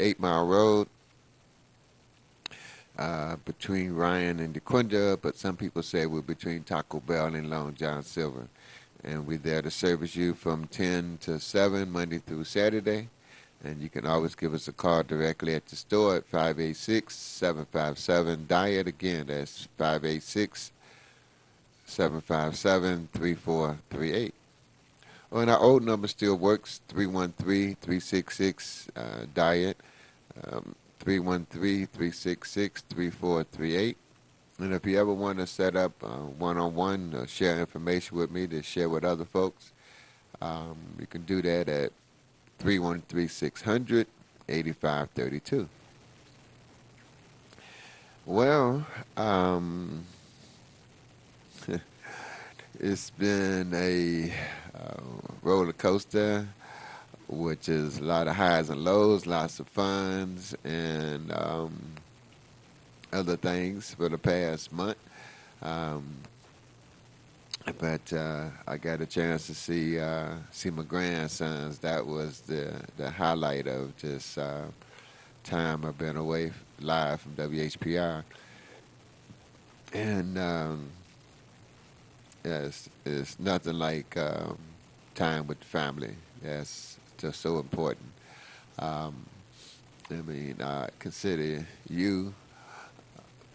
8 Mile Road between Ryan and DeQuinda, but some people say we're between Taco Bell and Long John Silver. And we're there to service you from 10 to 7, Monday through Saturday. And you can always give us a call directly at the store at 586-757-DIET. Again, that's 586-757-3438. Oh, and our old number still works, 313-366-DIET, 313-366-3438. And if you ever want to set up one-on-one or share information with me to share with other folks, you can do that at 313-600-8532. Well, it's been a roller coaster, which is a lot of highs and lows, lots of funs, and other things for the past month. But I got a chance to see my grandsons. That was the highlight of this time I've been away live from WHPR. And it's nothing like time with the family. That's just so important. I consider you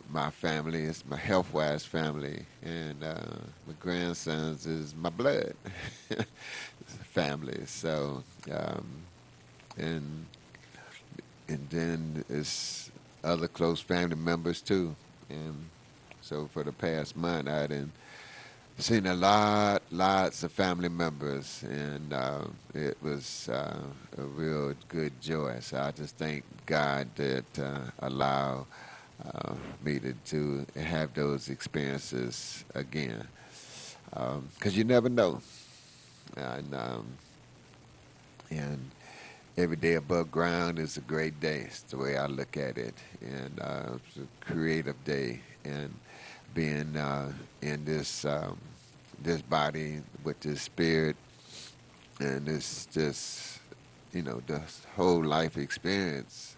my family. It's my Healthwise family, and my grandsons is my blood family. So, and then it's other close family members too. And so for the past month, I done seen lots of family members, and it was a real good joy. So I just thank God that allow me to have those experiences again, because you never know. And every day above ground is a great day. It's the way I look at it, and it's a creative day. And being in this this body with this spirit, and this this whole life experience.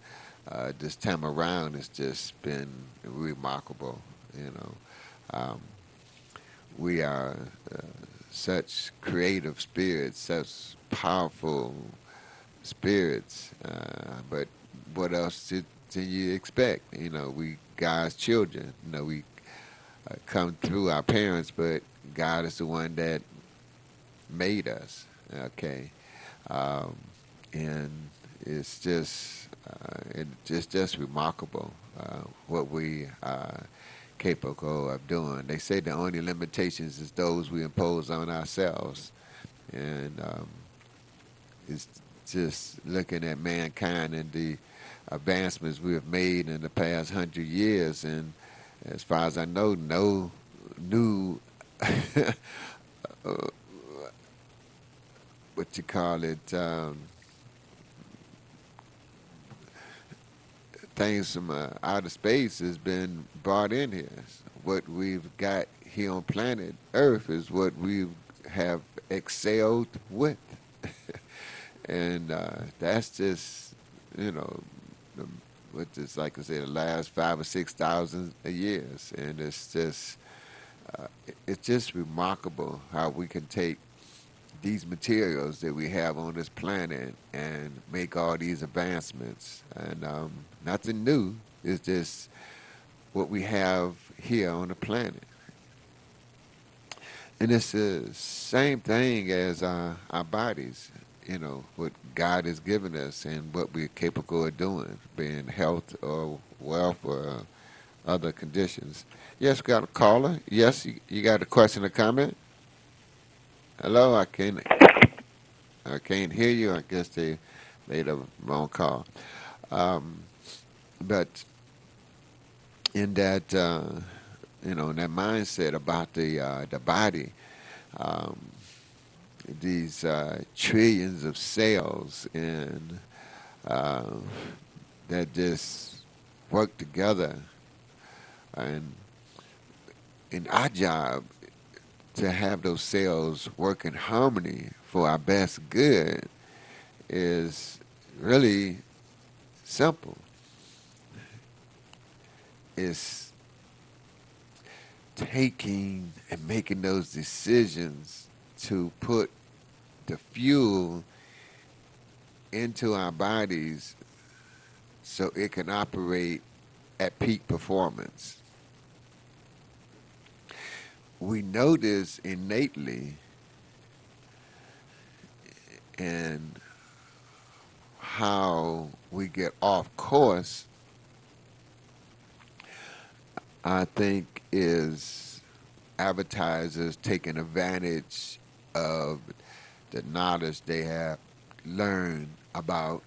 This time around, it's just been remarkable. We are such creative spirits, such powerful spirits. But what else did you expect? We God's children. We come through our parents, but God is the one that made us. Okay, and it's just. It's just remarkable what we are capable of doing. They say the only limitations is those we impose on ourselves. And it's just looking at mankind and the advancements we have made in the past 100 years. And as far as I know, no new, what you call it, things from outer space has been brought in here. What we've got here on planet Earth is what we have excelled with. And that's just, what is, like I said, the last 5,000 or 6,000 years. And it's just remarkable how we can take these materials that we have on this planet and make all these advancements. And nothing new. It's just what we have here on the planet. And it's the same thing as our bodies, what God has given us and what we're capable of doing, being health or wealth or other conditions. Yes, we got a caller. Yes, you got a question or comment? Hello, I can't hear you. I guess they made a wrong call. But in that, in that mindset about the body, these trillions of cells and that just work together, and in our job to have those cells work in harmony for our best good is really simple. It's taking and making those decisions to put the fuel into our bodies so it can operate at peak performance. We know this innately, and how we get off course, I think, is advertisers taking advantage of the knowledge they have learned about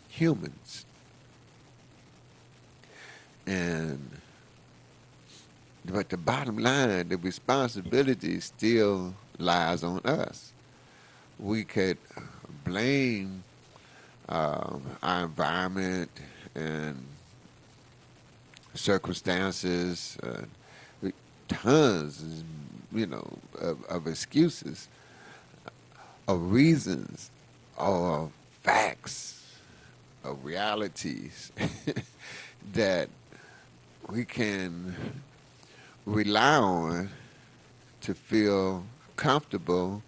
humans. But the bottom line, the responsibility still lies on us. We could blame our environment and circumstances, tons, of excuses, of reasons, of facts, of realities that we can rely on to feel comfortable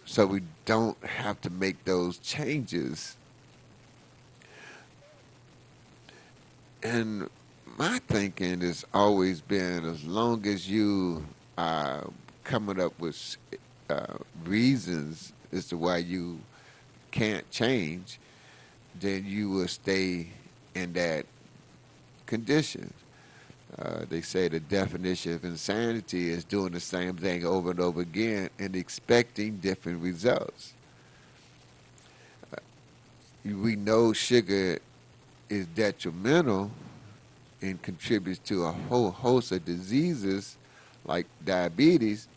so we don't have to make those changes. And my thinking has always been, as long as you are coming up with reasons as to why you can't change, then you will stay in that condition. They say the definition of insanity is doing the same thing over and over again and expecting different results. We know sugar is detrimental and contributes to a whole host of diseases like diabetes,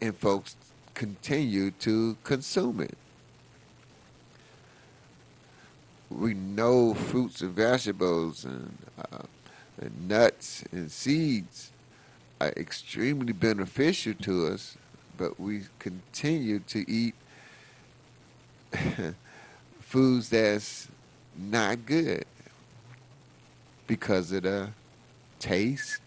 and folks continue to consume it. We know fruits and vegetables and nuts and seeds are extremely beneficial to us, but we continue to eat foods that's not good because of the taste.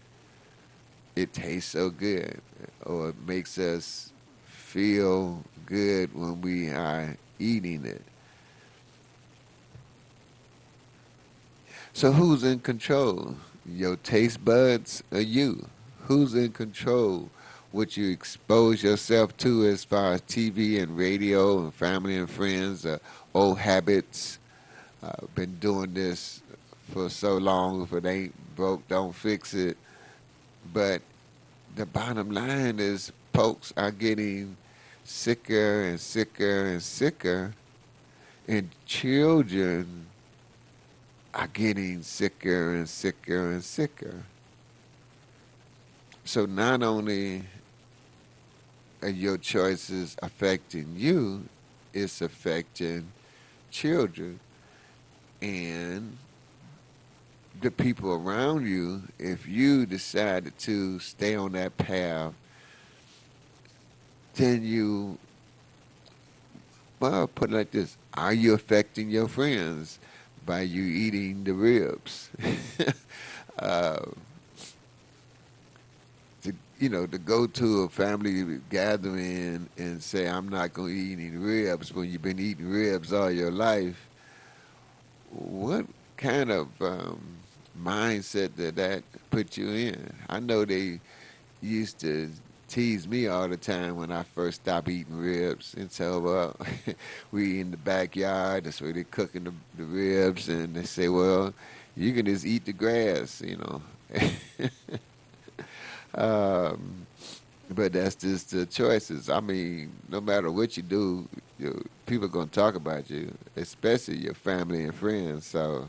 It tastes so good, or it makes us feel good when we are eating it. So who's in control? Your taste buds or you? Who's in control? What you expose yourself to as far as TV and radio and family and friends, old habits. Been doing this for so long. If it ain't broke, don't fix it. But the bottom line is folks are getting sicker and sicker and sicker, and children are getting sicker and sicker and sicker. So not only are your choices affecting you, it's affecting children and the people around you. If you decided to stay on that path, then put it like this: are you affecting your friends by you eating the ribs? To go to a family gathering and say, I'm not going to eat any ribs, when you've been eating ribs all your life, what kind of mindset did that put you in? I know they used to tease me all the time when I first stopped eating ribs and tell, well, we in the backyard, that's where they're cooking the ribs, and they say, well, you can just eat the grass, But that's just the choices. I mean, no matter what you do, people are going to talk about you, especially your family and friends. So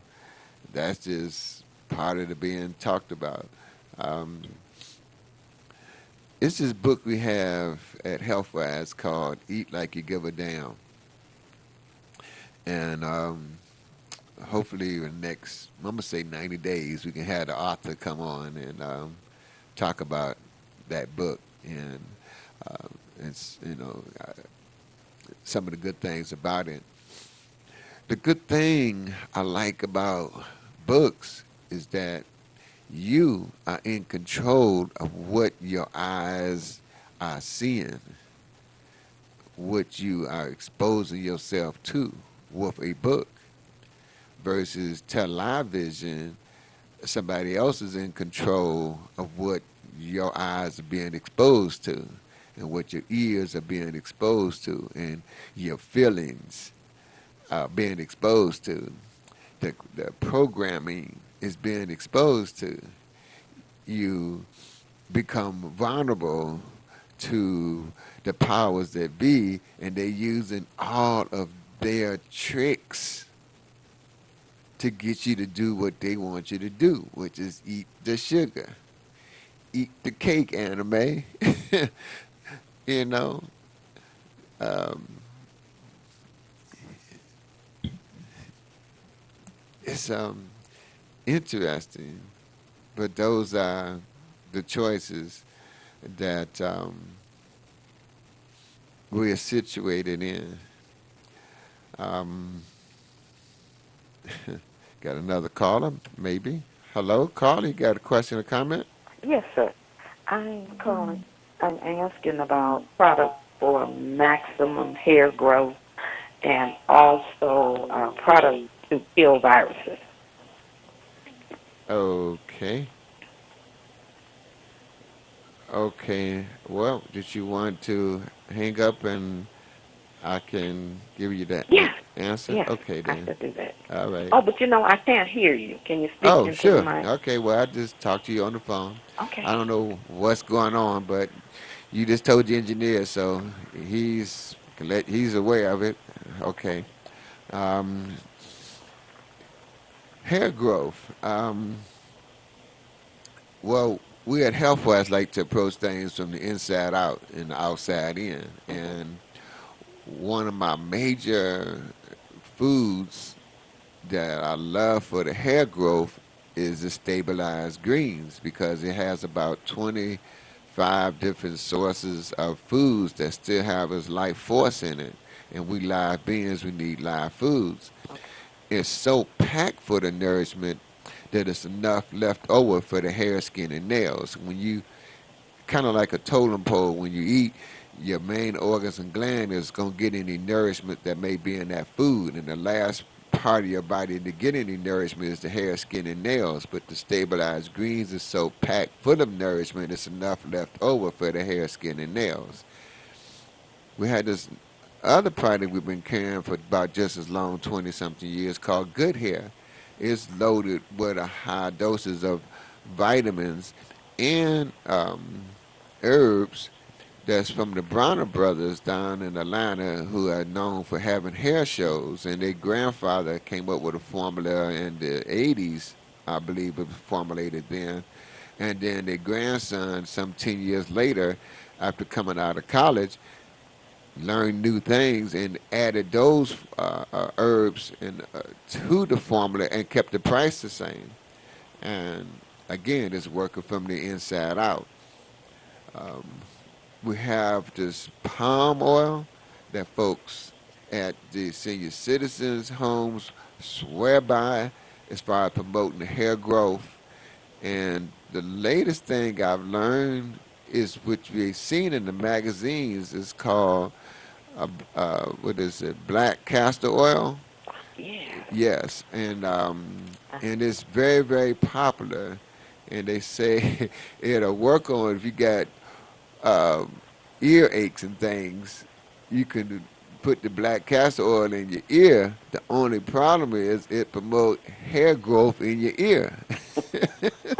that's just part of the being talked about. It's this book we have at Healthwise called Eat Like You Give a Damn. And hopefully in the next, I'm going to say 90 days, we can have the author come on and talk about that book and it's some of the good things about it. the good thing I like about books is that you are in control of what your eyes are seeing, what you are exposing yourself to with a book versus television. Somebody else is in control of what your eyes are being exposed to and what your ears are being exposed to and your feelings are being exposed to. The programming is being exposed to. You become vulnerable to the powers that be, and they're using all of their tricks to get you to do what they want you to do, which is eat the sugar, eat the cake, anime. you know, um, it's interesting, but those are the choices that we are situated in. Um, got another caller, maybe. Hello, caller. You got a question or comment? Yes, sir. I'm calling. I'm asking about products for maximum hair growth and also products to kill viruses. Okay. Okay. Well, did you want to hang up and I can give you the Yes, answer? yes, Okay, I then. should do that. All right. Oh, but I can't hear you. Can you speak Oh, into the sure. mic? Okay. Well, I just talked to you on the phone. Okay. I don't know what's going on, but you just told the engineer, so he's aware of it. Okay. Um, hair growth. Well, we at Healthwise like to approach things from the inside out and the outside in. And one of my major foods that I love for the hair growth is the stabilized greens because it has about 25 different sources of foods that still have its life force in it. And we live beings, we need live foods. It's so packed for the nourishment that it's enough left over for the hair, skin, and nails. When you kind of like a totem pole, when you eat, your main organs and gland is going to get any nourishment that may be in that food. And the last part of your body to get any nourishment is the hair, skin, and nails. But the stabilized greens is so packed full of nourishment, it's enough left over for the hair, skin, and nails. We had this other product we've been carrying for about just as long, 20 something years, called Good Hair. It's loaded with a high doses of vitamins and herbs that's from the Bronner brothers down in Atlanta, who are known for having hair shows. And their grandfather came up with a formula in the 80s, I believe it was formulated then. And then their grandson, some 10 years later, after coming out of college, learned new things and added those herbs to the formula and kept the price the same. And again, it's working from the inside out. Um, we have this palm oil that folks at the senior citizens' homes swear by as far as promoting the hair growth. And the latest thing I've learned is what we've seen in the magazines is called what is it, black castor oil? Yeah. Yes, and it's very very popular, and they say it'll work on if you got um, ear aches and things. You can put the black castor oil in your ear. The only problem is it promotes hair growth in your ear.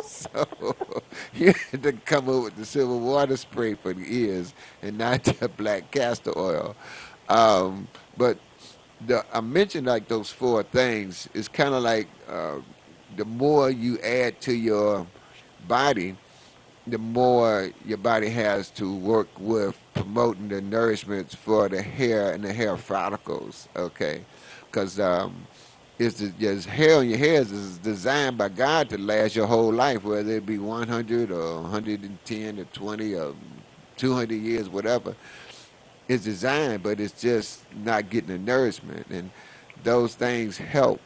So you have to come up with the silver water spray for the ears and not the black castor oil. But I mentioned like those four things. It's kind of like the more you add to your body, the more your body has to work with promoting the nourishments for the hair and the hair follicles. Okay, because your hair on your hairs is designed by God to last your whole life, whether it be 100 or 110 or 20 or 200 years, whatever. It's designed, but it's just not getting the nourishment. And those things help.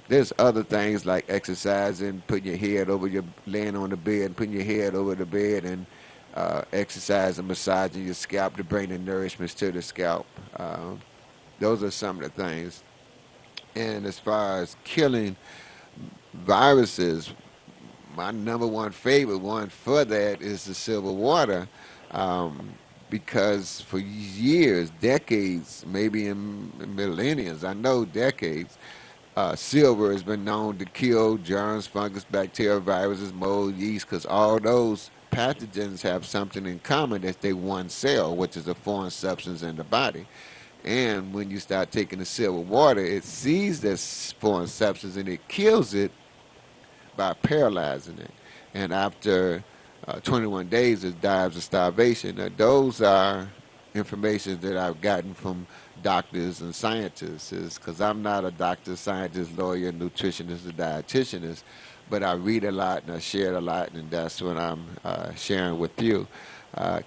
There's other things like exercising, putting your head over your, laying on the bed, putting your head over the bed, and exercising, massaging your scalp to bring the nourishments to the scalp. Those are some of the things. And as far as killing viruses, my number one favorite one for that is the silver water, um, because for years, decades, maybe in millenniums, I know decades, silver has been known to kill germs, fungus, bacteria, viruses, mold, yeast, because all those pathogens have something in common that they one cell, which is a foreign substance in the body. And when you start taking the silver water, it sees this foreign substance and it kills it by paralyzing it. And after 21 days, it dies of starvation. Now, those are information that I've gotten from doctors and scientists, because I'm not a doctor, scientist, lawyer, nutritionist, or dietitianist, but I read a lot and I share a lot, and that's what I'm sharing with you.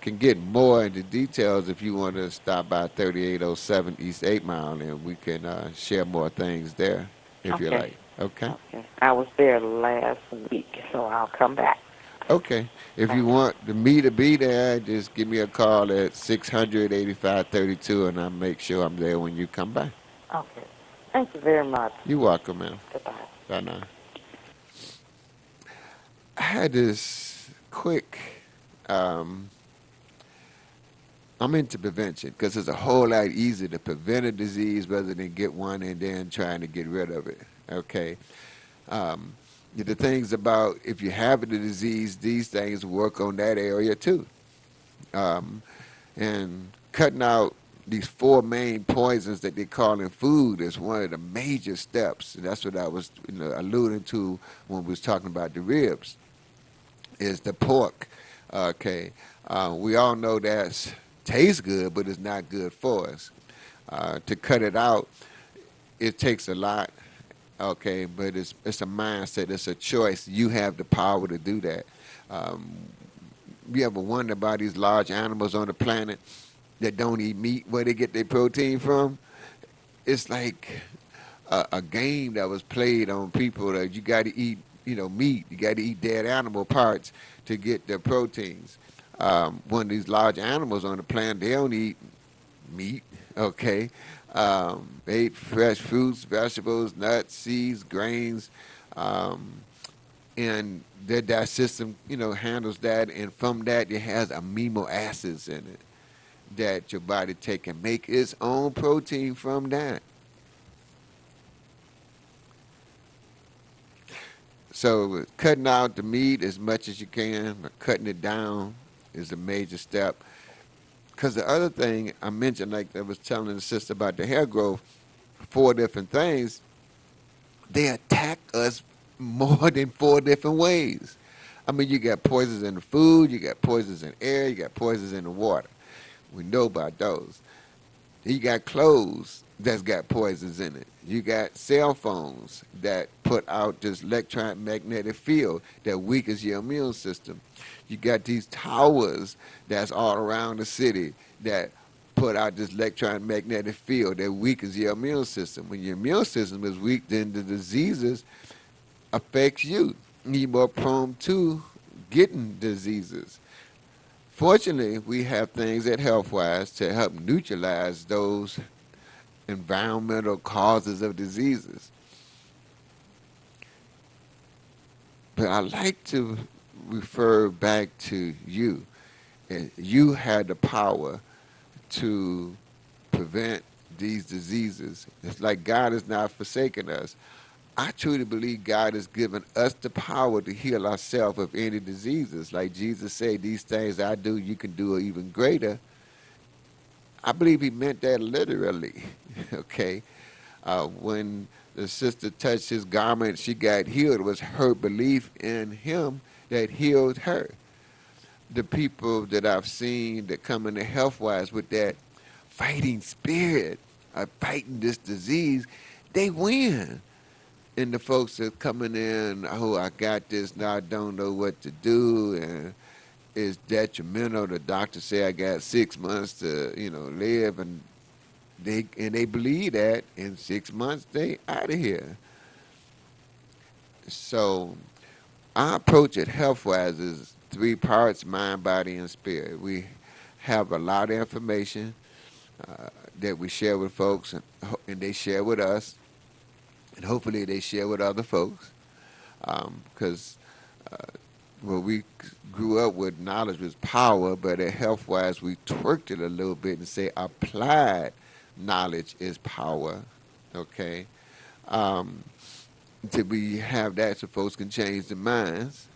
Can get more into details if you want to stop by 3807 East 8 Mile, and we can share more things there if you Okay. like. Okay? Okay. I was there last week, so I'll come back. Okay. If you Thank you. want me to be there, just give me a call at 600-8532, and I'll make sure I'm there when you come by. Okay. Thank you very much. You're welcome, ma'am. Goodbye. Bye now. I had this quick, um, I'm into prevention because it's a whole lot easier to prevent a disease rather than get one and then trying to get rid of it. Okay. Um, the things about if you have the disease, these things work on that area too. Um, and cutting out these four main poisons that they call in food is one of the major steps. And that's what I was alluding to when we was talking about the ribs, is the pork. Okay. We all know that tastes good, but it's not good for us. To cut it out, it takes a lot. Okay, but it's a mindset. It's a choice. You have the power to do that. Um, you ever wonder about these large animals on the planet that don't eat meat, where they get their protein from? It's like a game that was played on people that you got to eat, meat. You got to eat dead animal parts to get their proteins. One of these large animals on the planet, they don't eat meat. Okay, they eat fresh fruits, vegetables, nuts, seeds, grains, um, and that system, handles that. And from that, it has amino acids in it that your body take and make its own protein from that. So cutting out the meat as much as you can, but cutting it down is a major step. Because the other thing I mentioned, like I was telling the sister about the hair growth, four different things, they attack us more than four different ways. I mean, you got poisons in the food, you got poisons in air, you got poisons in the water. We know about those. You got clothes that's got poisons in it. You got cell phones that put out this electromagnetic field that weakens your immune system. You got these towers that's all around the city that put out this electromagnetic field that weakens your immune system. When your immune system is weak, then the diseases affects you. You're more prone to getting diseases. Fortunately, we have things at Healthwise to help neutralize those environmental causes of diseases. But I like to refer back to you. And you had the power to prevent these diseases. It's like God has not forsaken us. I truly believe God has given us the power to heal ourselves of any diseases. Like Jesus said, these things I do, you can do even greater. I believe he meant that literally, okay? When the sister touched his garment, she got healed. It was her belief in him that healed her. The people that I've seen that come into Healthwise with that fighting spirit of fighting this disease, they win. And the folks that coming in, oh, I got this, now I don't know what to do, and it's detrimental. The doctor say I got 6 months to, live, and They believe that in 6 months they out of here. So our approach at Healthwise is three parts: mind, body, and spirit. We have a lot of information uh, that we share with folks, and they share with us, and hopefully they share with other folks. Because well, we grew up with knowledge was power, but at Healthwise we twerked it a little bit and say applied knowledge is power. Okay, um, until we have that, so folks can change their minds.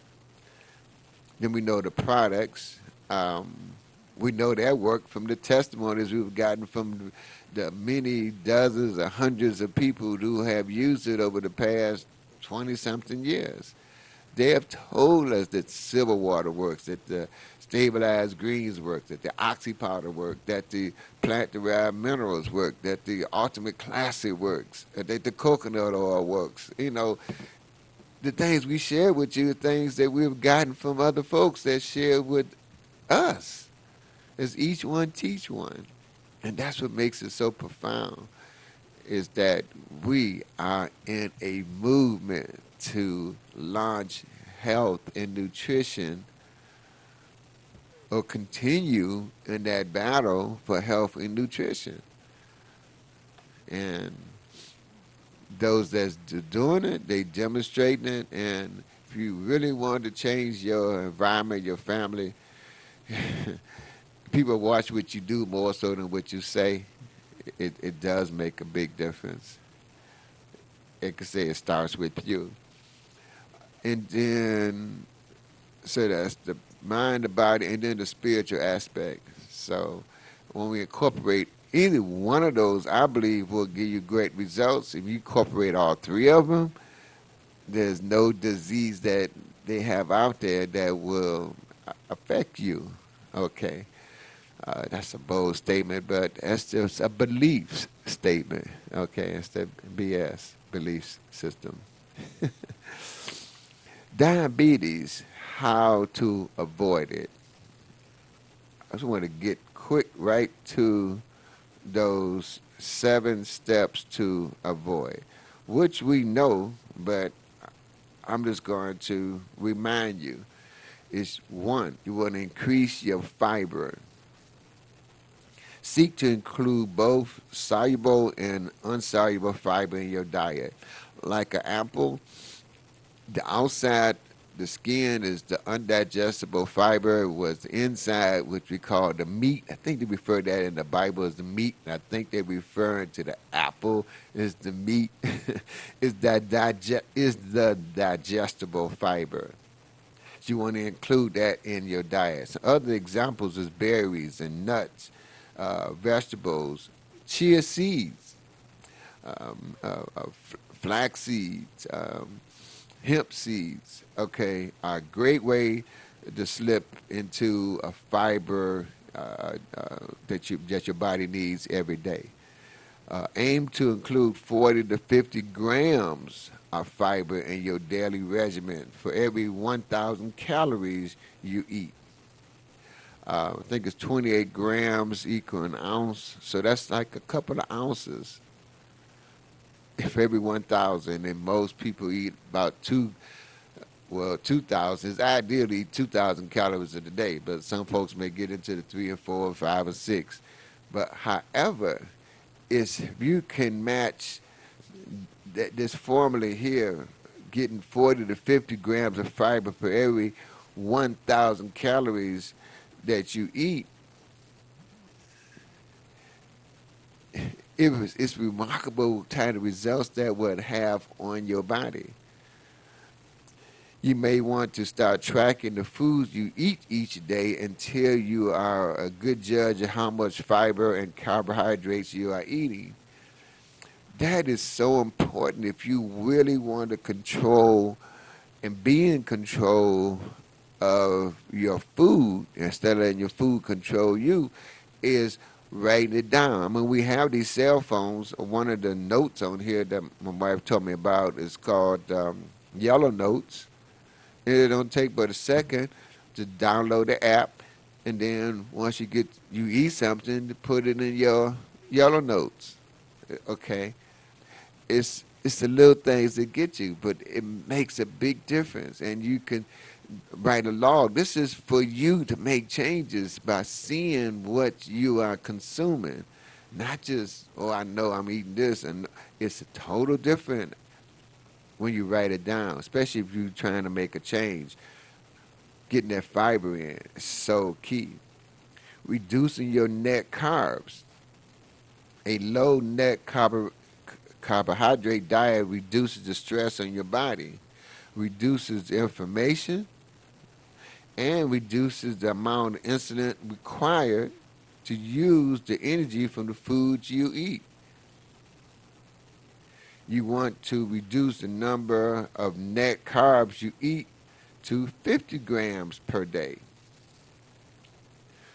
Then we know the products. Um, we know that work from the testimonies we've gotten from the many dozens or hundreds of people who have used it over the past 20 something years. They have told us that silver water works, that the stabilized greens work, that the oxy powder work, that the plant-derived minerals work, that the ultimate classic works, that the coconut oil works. You know, the things we share with you are things that we've gotten from other folks that share with us. As each one teach one. And that's what makes it so profound, is that we are in a movement to launch health and nutrition or continue in that battle for health and nutrition. And those that's doing it, they demonstrating it. And if you really want to change your environment, your family, people watch what you do more so than what you say. It does make a big difference. It could say it starts with you. And then, so that's the mind, the body, and then the spiritual aspect. So when we incorporate either one of those, I believe will give you great results. If you incorporate all three of them, there's no disease that they have out there that will affect you. Okay. That's a bold statement, but that's just a belief statement. Okay, it's the BS, belief system. Diabetes, how to avoid it. I just want to get quick right to those 7 steps to avoid, which we know, but I'm just going to remind you. Is one, you want to increase your fiber. Seek to include both soluble and insoluble fiber in your diet. Like an apple, the outside, the skin is the undigestible fiber, was the inside, which we call the meat. I think they refer to that in the Bible as the meat, and I think they're referring to the apple as the meat. is the digestible fiber. So you want to include that in your diet. So other examples is berries and nuts, vegetables, chia seeds, flax seeds, hemp seeds. Okay, are a great way to slip into a fiber that your body needs every day. Aim to include 40 to 50 grams of fiber in your daily regimen for every 1,000 calories you eat. I think it's 28 grams equal an ounce, so that's like a couple of ounces if every 1,000, and most people eat about 2,000. It's ideally 2,000 calories a day, but some folks may get into the 3 and 4 or 5 or 6. But however, if you can match this formula here, getting 40 to 50 grams of fiber for every 1,000 calories that you eat, it's remarkable kind of results that would have on your body. You may want to start tracking the foods you eat each day until you are a good judge of how much fiber and carbohydrates you are eating. That is so important if you really want to control and be in control of your food instead of letting your food control you, is writing it down. I mean, we have these cell phones. One of the notes on here that my wife told me about is called Yellow Notes. And it don't take but a second to download the app, and then once you eat something, to put it in yellow notes. Okay, it's the little things that get you, but it makes a big difference. And you can write a log. This is for you to make changes by seeing what you are consuming, not just, oh, I know I'm eating this. And it's a total different when you write it down, especially if you're trying to make a change. Getting that fiber in is so key. Reducing your net carbs. A low net carbohydrate diet reduces the stress on your body, reduces inflammation, and reduces the amount of insulin required to use the energy from the foods you eat. You want to reduce the number of net carbs you eat to 50 grams per day.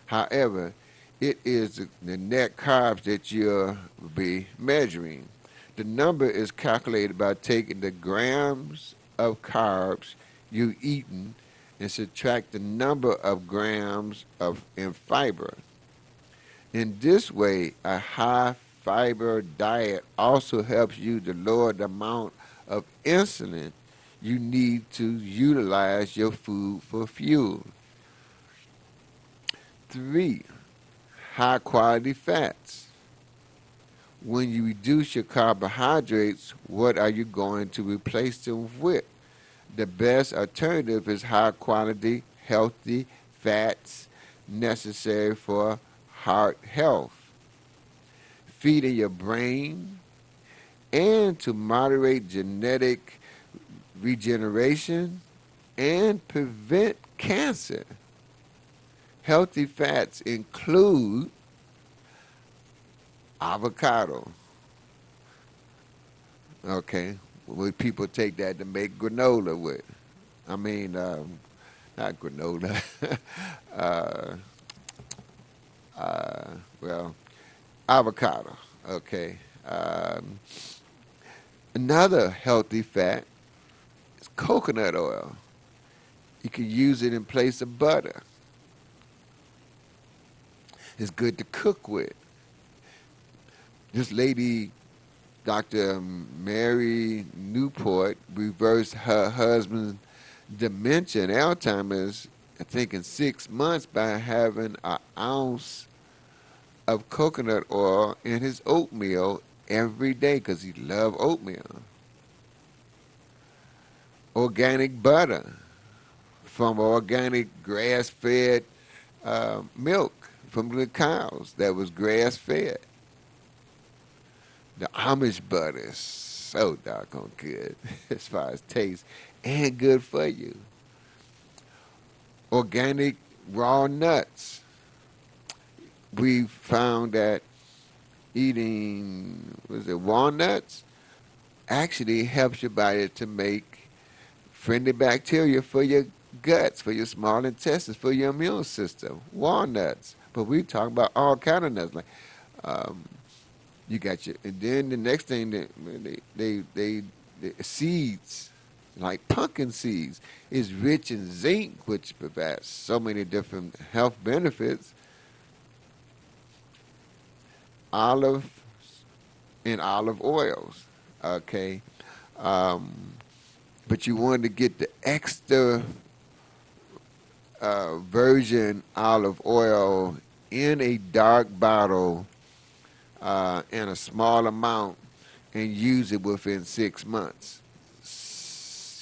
However, it is the net carbs that you'll be measuring. The number is calculated by taking the grams of carbs you eaten and subtract the number of grams of in fiber. In this way, a high fiber diet also helps you to lower the amount of insulin you need to utilize your food for fuel. 3. High quality fats. When you reduce your carbohydrates, what are you going to replace them with? The best alternative is high quality, healthy fats necessary for heart health, feeding your brain, and to moderate genetic regeneration and prevent cancer. Healthy fats include avocado. Okay, people take that to make granola with. I mean, not granola. uh, well, avocado. Okay. Another healthy fat is coconut oil. You can use it in place of butter. It's good to cook with. This lady, Dr. Mary Newport, reversed her husband's dementia and Alzheimer's, I think, in 6 months by having an ounce of coconut oil in his oatmeal every day because he loved oatmeal. Organic butter from organic grass-fed milk from the cows that was grass-fed. The Amish butter is so doggone good as far as taste and good for you. Organic raw nuts. We found that eating, walnuts actually helps your body to make friendly bacteria for your guts, for your small intestines, for your immune system. Walnuts. But we talk about all kind of nuts. Like you got your, and then the next thing that they seeds, like pumpkin seeds, is rich in zinc, which provides so many different health benefits. Olive and olive oils, okay? But you want to get the extra virgin olive oil in a dark bottle in a small amount and use it within 6 months.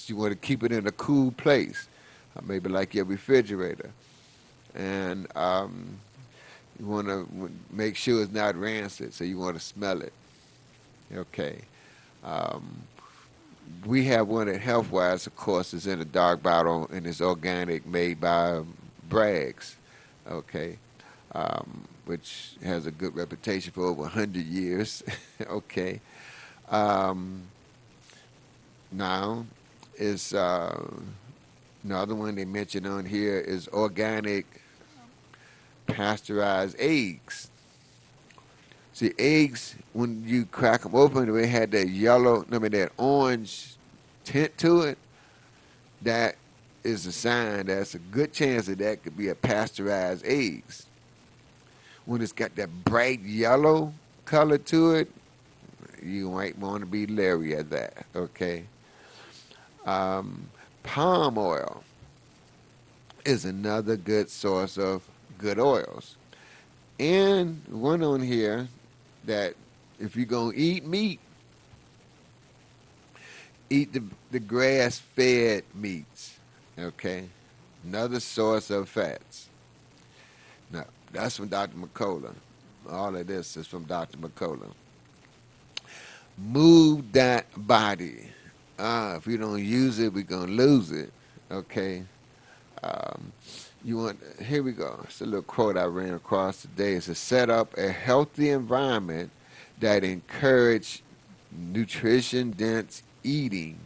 You want to keep it in a cool place, maybe like your refrigerator. And you want to make sure it's not rancid, so you want to smell it. Okay. We have one at Healthwise, of course, is in a dark bottle, and it's organic, made by Bragg's, okay, which has a good reputation for over 100 years, okay. Now, is another one they mentioned on here is organic pasteurized eggs. See, eggs, when you crack them open, they had that that orange tint to it. That is a sign that's a good chance that could be a pasteurized eggs. When it's got that bright yellow, color to it, you might want to be leery of that, okay? Um, Palm oil is another good source of good oils. And one on here that if you're going to eat meat, eat the grass-fed meats, okay? Another source of fats. Now, that's from Dr. McCullough. All of this is from Dr. McCullough. Move that body. If we don't use it, we're going to lose it, okay? Um, you want, here we go. It's a little quote I ran across today. It's to set up a healthy environment that encourage nutrition-dense eating,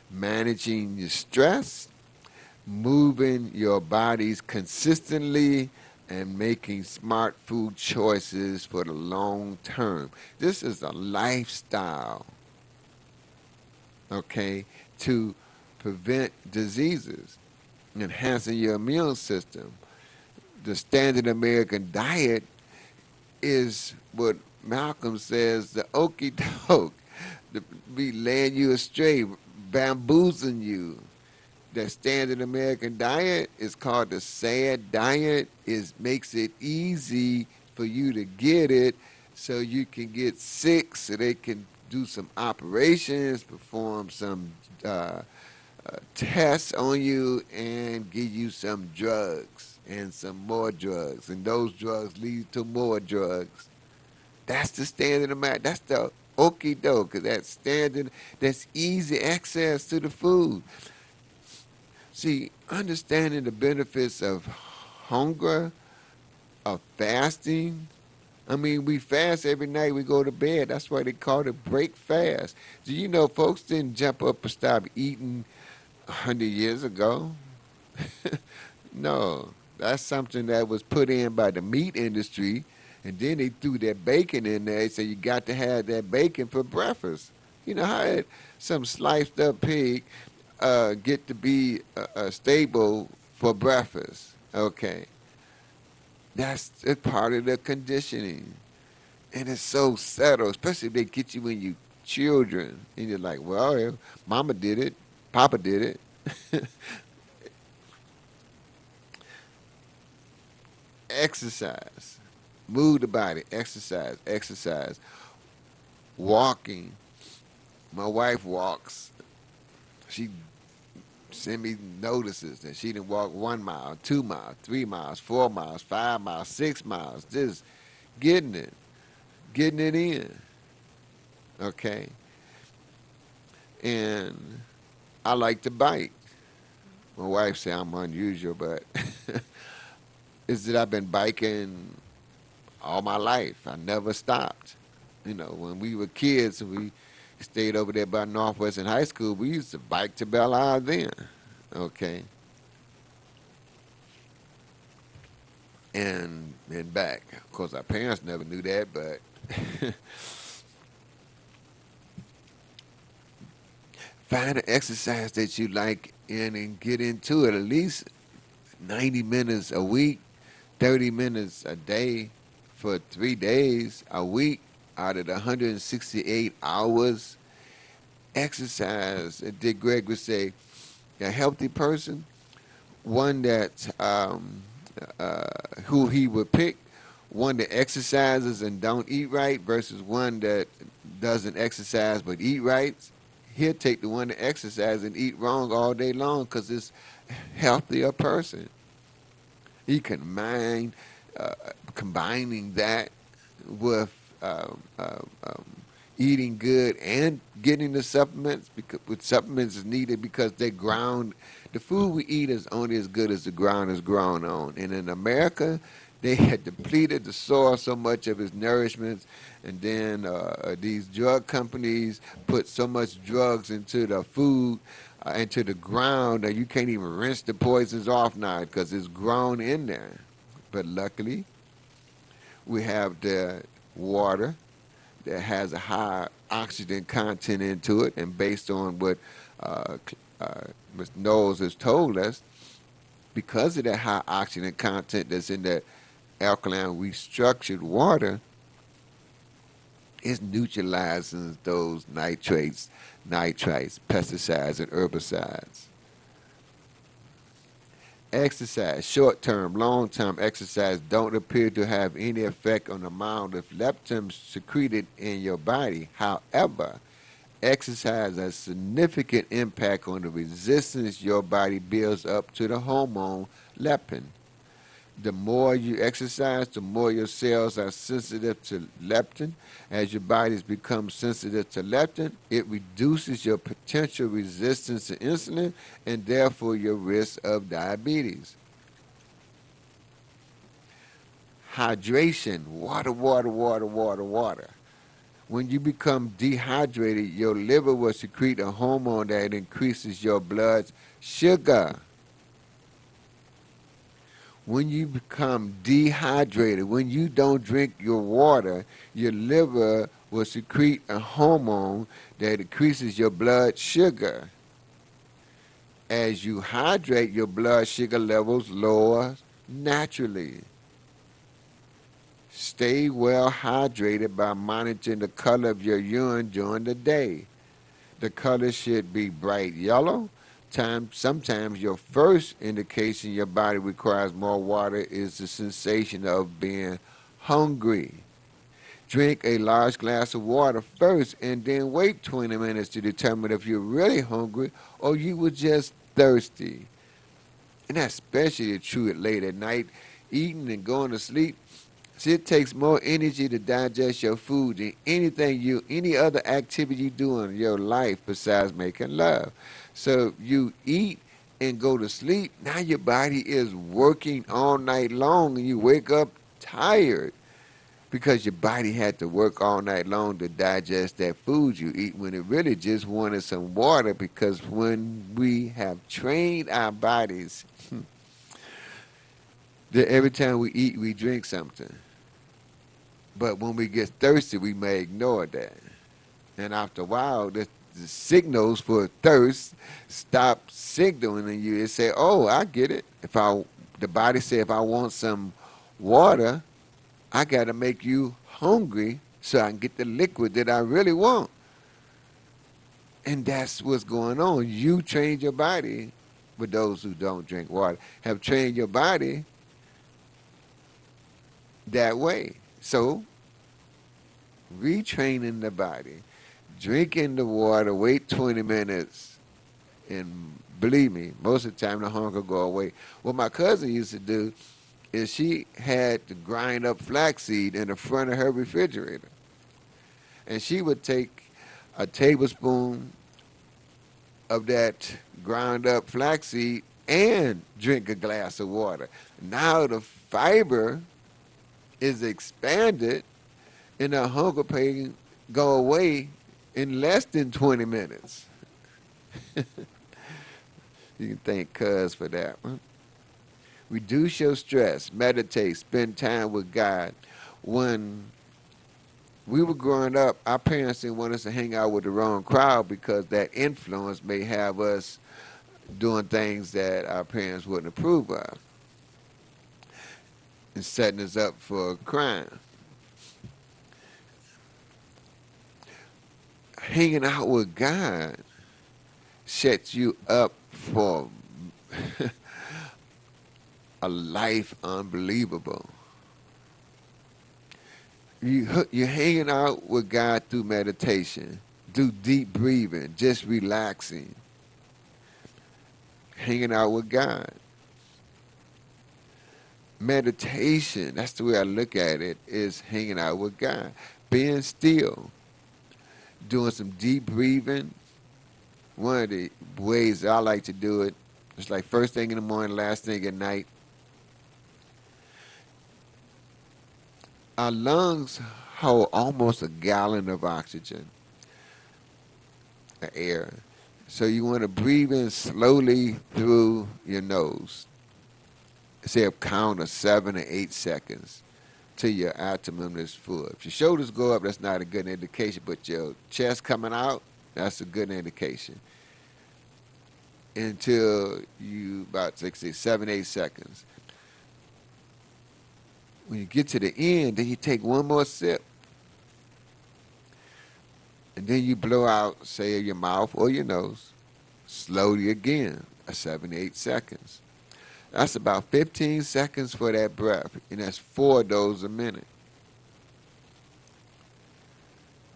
managing your stress, moving your bodies consistently, and making smart food choices for the long term. This is a lifestyle, okay, to prevent diseases, enhancing your immune system. The standard American diet is what Malcolm says, the okey doke, to be laying you astray, bamboozling you. The standard American diet is called the SAD diet. It makes it easy for you to get it so you can get sick, so they can do some operations, perform some tests on you, and give you some drugs and some more drugs. And those drugs lead to more drugs. That's the standard amount. That's the okie doke. That standard, that's easy access to the food. See, understanding the benefits of hunger, of fasting. I mean, we fast every night we go to bed. That's why they call it break fast. Do you know folks didn't jump up and stop eating 100 years ago? No, that's something that was put in by the meat industry, and then they threw that bacon in there. They said you got to have that bacon for breakfast. You know how some sliced up pig get to be a stable for breakfast? Okay, that's a part of the conditioning, and it's so subtle, especially if they get you when you children, and you're like, well, yeah, Mama did it, Papa did it. Exercise, move the body, exercise, exercise, walking. My wife walks. She send me notices that she didn't walk 1 mile, 2 miles, 3 miles, 4 miles, 5 miles, 6 miles, just getting it in, okay? And I like to bike. My wife say I'm unusual, but is that I've been biking all my life. I never stopped. You know, when we were kids and we stayed over there by Northwestern High School, we used to bike to Belle Isle then, okay? And back. Of course, our parents never knew that, but find an exercise that you like and get into it at least 90 minutes a week, 30 minutes a day for 3 days a week out of the 168 hours. Exercise, Dick Greg would say, a healthy person, one that who he would pick, one that exercises and don't eat right versus one that doesn't exercise but eat right. He'll take the one that exercises and eat wrong all day long because it's a healthier person. He can mind combining that with eating good and getting the supplements, because with supplements is needed because they ground. The food we eat is only as good as the ground is grown on. And in America, they had depleted the soil so much of its nourishment, and then these drug companies put so much drugs into the food, into the ground, that you can't even rinse the poisons off now because it's grown in there. But luckily, we have the water that has a high oxygen content into it, and based on what Ms. Knowles has told us, because of that high oxygen content that's in that alkaline restructured water, It's neutralizing those nitrates, nitrites, pesticides, and herbicides. Exercise, short-term, long-term exercise don't appear to have any effect on the amount of leptin secreted in your body. However, exercise has significant impact on the resistance your body builds up to the hormone leptin. The more you exercise, the more your cells are sensitive to leptin. As your bodies become sensitive to leptin, it reduces your potential resistance to insulin and therefore your risk of diabetes. Hydration, water, water, water, water, water. When you become dehydrated, your liver will secrete a hormone that increases your blood sugar. When you become dehydrated, when you don't drink your water, your liver will secrete a hormone that increases your blood sugar. As you hydrate, your blood sugar levels lower naturally. Stay well hydrated by monitoring the color of your urine during the day. The color should be bright yellow. Sometimes your first indication your body requires more water is the sensation of being hungry. Drink a large glass of water first and then wait 20 minutes to determine if you're really hungry or you were just thirsty. And that's especially true at late at night, eating and going to sleep. See, it takes more energy to digest your food than any other activity you do in your life besides making love. So you eat and go to sleep. Now your body is working all night long, and you wake up tired because your body had to work all night long to digest that food you eat when it really just wanted some water. Because when we have trained our bodies that every time we eat, we drink something. But when we get thirsty, we may ignore that. And after a while, the signals for thirst stop signaling you. It say, "Oh, I get it." The body say, if I want some water, I got to make you hungry so I can get the liquid that I really want. And that's what's going on. You trained your body, with those who don't drink water, have trained your body that way. So, retraining the body, drinking the water, wait 20 minutes, and believe me, most of the time the hunger go away. What my cousin used to do is she had to grind up flaxseed in the front of her refrigerator. And she would take a tablespoon of that ground up flaxseed and drink a glass of water. Now the fiber is expanded and the hunger pain go away in less than 20 minutes. You can thank Cuz for that one. Reduce your stress, meditate, spend time with God. When we were growing up, our parents didn't want us to hang out with the wrong crowd because that influence may have us doing things that our parents wouldn't approve of and setting us up for crime. Hanging out with God sets you up for a life unbelievable. You're hanging out with God through meditation, do deep breathing, just relaxing. Hanging out with God. Meditation, that's the way I look at it, is hanging out with God. Being still, doing some deep breathing. One of the ways I like to do it, it's like first thing in the morning, last thing at night. Our lungs hold almost a gallon of oxygen, air. So you want to breathe in slowly through your nose. Say a count of 7 or 8 seconds till your abdomen is full. If your shoulders go up, that's not a good indication, but your chest coming out, that's a good indication. Until you about 7, 8 seconds. When you get to the end, then you take one more sip. And then you blow out, say, your mouth or your nose, slowly again, 7 to 8 seconds. That's about 15 seconds for that breath, and that's 4 of those a minute.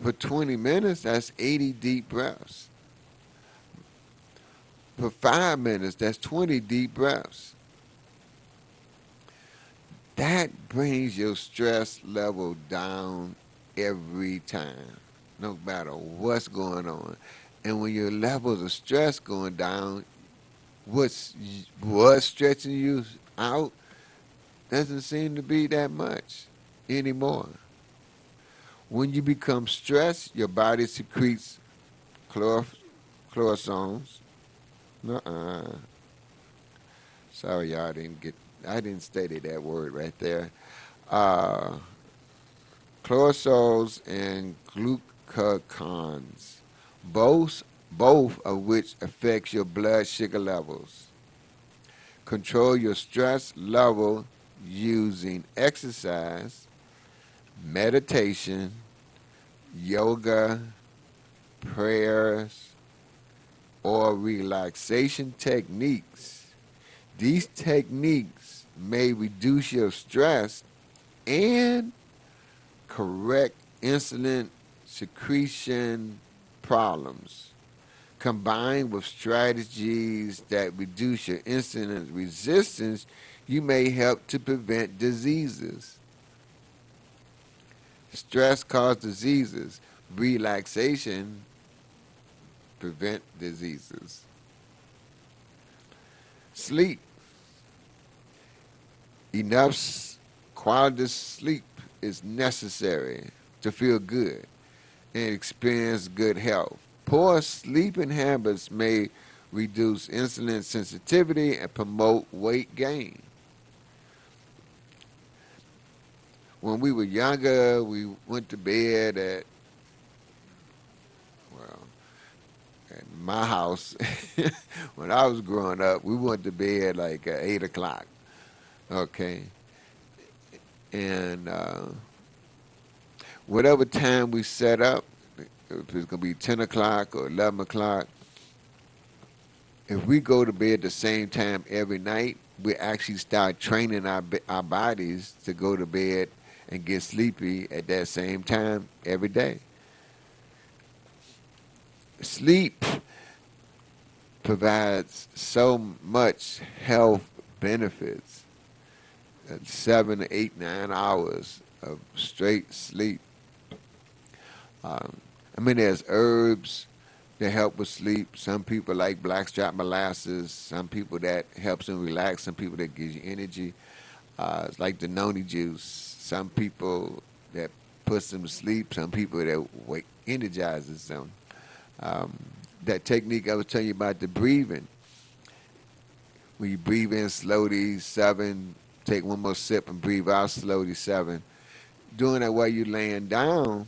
For 20 minutes, that's 80 deep breaths. For 5 minutes, that's 20 deep breaths. That brings your stress level down every time, no matter what's going on. And when your levels of stress going down, what's stretching you out doesn't seem to be that much anymore. When you become stressed, your body secretes chlor- chlorosomes. Nuh-uh. Sorry, y'all I didn't study that word right there. Uh, Chlorosols and glucagons, both of which affects your blood sugar levels. Control your stress level using exercise, meditation, yoga, prayers, or relaxation techniques. These techniques may reduce your stress and correct insulin secretion problems. Combined with strategies that reduce your insulin resistance, you may help to prevent diseases. Stress causes diseases. Relaxation prevent diseases. Sleep. Enough quality sleep is necessary to feel good and experience good health. Poor sleeping habits may reduce insulin sensitivity and promote weight gain. When we were younger, we went to bed at, well, at my house, when I was growing up, we went to bed like at 8 o'clock, okay? And whatever time we set up, if it's going to be 10 o'clock or 11 o'clock, if we go to bed the same time every night, we actually start training our bodies to go to bed and get sleepy at that same time every day. Sleep provides so much health benefits. 7 to 8, 9 hours of straight sleep. There's herbs that help with sleep. Some people like blackstrap molasses. Some people that helps them relax. Some people that gives you energy. It's like the noni juice. Some people that puts them to sleep. Some people that energizes them. Um, that technique I was telling you about, the breathing. When you breathe in slowly, 7, take one more sip and breathe out slowly, 7. Doing that while you're laying down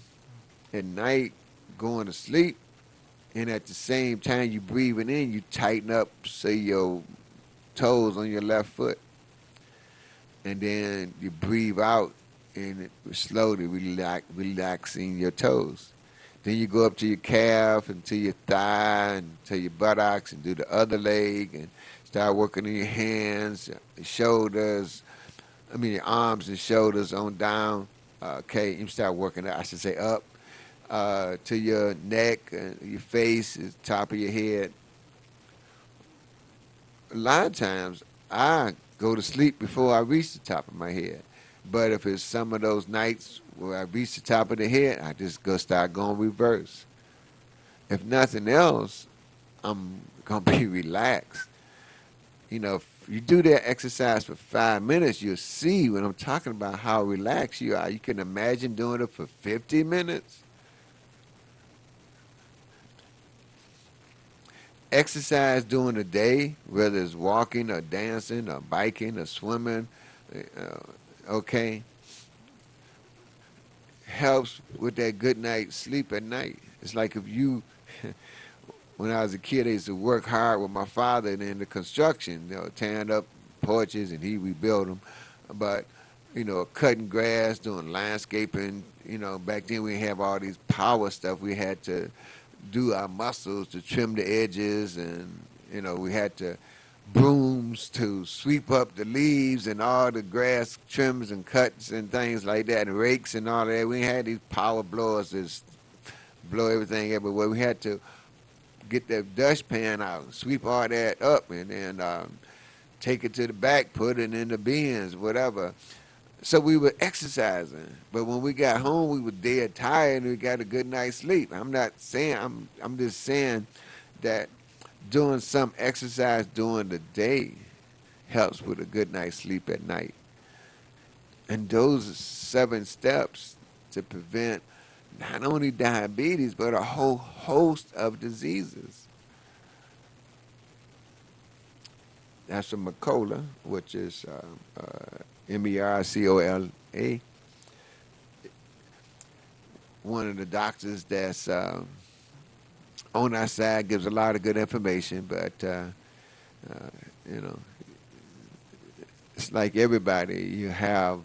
at night, going to sleep, and at the same time you breathing in, you tighten up, say, your toes on your left foot. And then you breathe out and slowly relaxing your toes. Then you go up to your calf and to your thigh and to your buttocks and do the other leg and start working on your hands, your shoulders, your arms and shoulders on down. Okay, you start working, I should say, up to your neck, your face, the top of your head. A lot of times, I go to sleep before I reach the top of my head. But if it's some of those nights where I reach the top of the head, I just start going reverse. If nothing else, I'm going to be relaxed. If you do that exercise for 5 minutes, you'll see when I'm talking about how relaxed you are. You can imagine doing it for 50 minutes. Exercise during the day, whether it's walking or dancing or biking or swimming, okay, helps with that good night's sleep at night. It's like if you, when I was a kid, I used to work hard with my father in the construction, tearing up porches and he rebuilt them. But cutting grass, doing landscaping. Back then we didn't have all these power stuff. We had to do our muscles to trim the edges, and we had to brooms to sweep up the leaves and all the grass trims and cuts and things like that, and rakes and all that. We had these power blowers that blow everything everywhere. We had to get that dustpan out, sweep all that up, and then take it to the back, put it in the bins, whatever. So we were exercising, but when we got home, we were dead tired and we got a good night's sleep. I'm not saying I'm just saying that doing some exercise during the day helps with a good night's sleep at night. And those are 7 steps to prevent not only diabetes but a whole host of diseases. That's from Mercola, which is Mercola. One of the doctors that's on our side gives a lot of good information, but you know, it's like everybody. You have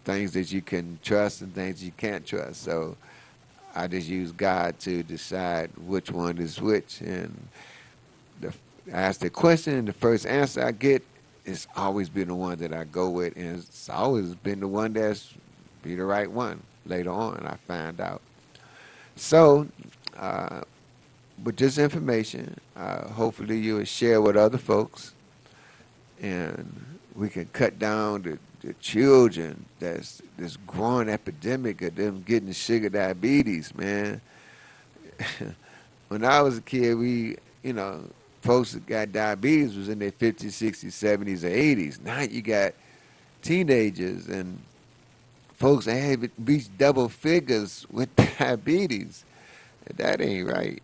things that you can trust and things you can't trust. So I just use God to decide which one is which. And I ask the question, and the first answer I get, it's always been the one that I go with, and it's always been the one that's be the right one. Later on, I find out. So, with this information, hopefully you will share with other folks, and we can cut down the children that's this growing epidemic of them getting sugar diabetes, man. When I was a kid, folks that got diabetes was in their 50s, 60s, 70s, or 80s. Now you got teenagers and folks that have reached double figures with diabetes. That ain't right.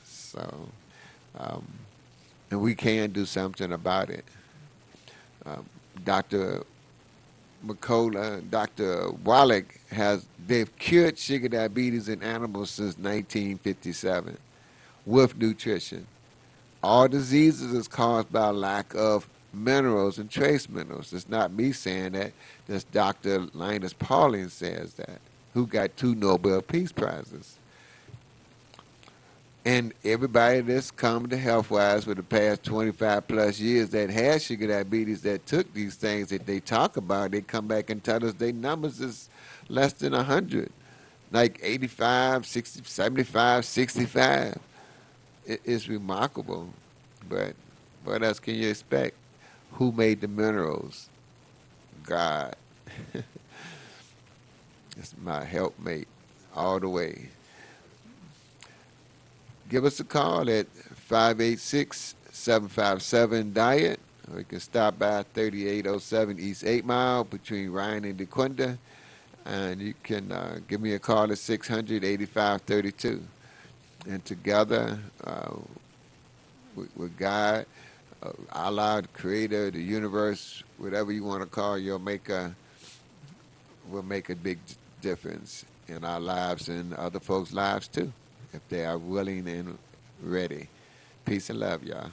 So, um, and we can do something about it. Dr. Mercola, Dr. Wallach they've cured sugar diabetes in animals since 1957 with nutrition. All diseases is caused by a lack of minerals and trace minerals. It's not me saying that. That's Dr. Linus Pauling says that, who got 2 Nobel Peace Prizes. And everybody that's come to Healthwise for the past 25 plus years that has sugar diabetes that took these things that they talk about, they come back and tell us their numbers is less than 100, like 85, 60, 75, 65. It's remarkable. But what else can you expect? Who made the minerals? God. It's my helpmate all the way. Give us a call at 586-757-DIET. Or you can stop by 3807 East 8 Mile between Ryan and DeQuinta. And you can give me a call at 600-8532. And together, with God, Allah, the Creator, the universe, whatever you want to call your maker, will make a big difference in our lives and other folks' lives too, if they are willing and ready. Peace and love, y'all.